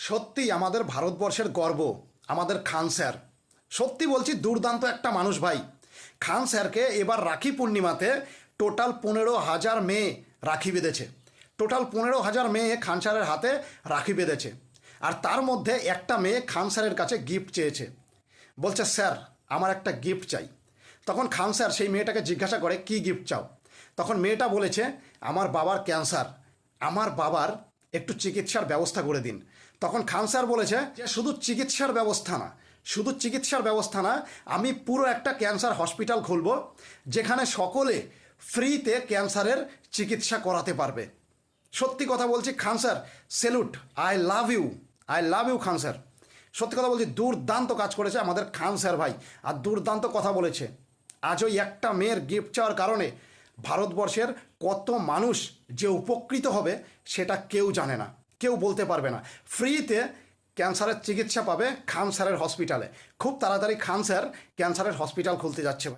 সত্যি আমাদের ভারতবর্ষের গর্ব আমাদের খান স্যার। সত্যি বলছি, দুর্দান্ত একটা মানুষ ভাই। খান স্যারকে এবার রাখি পূর্ণিমাতে টোটাল 15,000 মেয়ে রাখি বেঁধেছে। টোটাল 15,000 মেয়ে খান স্যারের হাতে রাখি বেঁধেছে। আর তার মধ্যে একটা মেয়ে খান স্যারের কাছে গিফট চেয়েছে। বলছে, স্যার আমার একটা গিফট চাই। তখন খান স্যার সেই মেয়েটাকে জিজ্ঞাসা করে, কি গিফট চাও? তখন মেয়েটা বলেছে, আমার বাবার ক্যান্সার, আমার বাবার একটু চিকিৎসার ব্যবস্থা করে দিন। তখন খান স্যার বলেছে যে শুধু চিকিৎসার ব্যবস্থা না, শুধু চিকিৎসার ব্যবস্থা না, আমি পুরো একটা ক্যান্সার হসপিটাল খুলব যেখানে সকলে ফ্রিতে ক্যান্সারের চিকিৎসা করাতে পারবে। সত্যি কথা বলছি Khan sir, salute, I love you, I love you Khan sir. সত্যি কথা বলছি, দুর্দান্ত কাজ করেছে আমাদের খান স্যার ভাই, আর দুর্দান্ত কথা বলেছে। আজ ওই একটা মেয়ের গিফট চাওয়ার কারণে ভারতবর্ষের কত মানুষ যে উপকৃত হবে সেটা কেউ জানে না, কেউ বলতে পারবে না। ফ্রিতে ক্যান্সারের চিকিৎসা পাবে খান স্যারের হসপিটালে। খুব তাড়াতাড়ি খান স্যার ক্যান্সারের হসপিটাল খুলতে যাচ্ছে।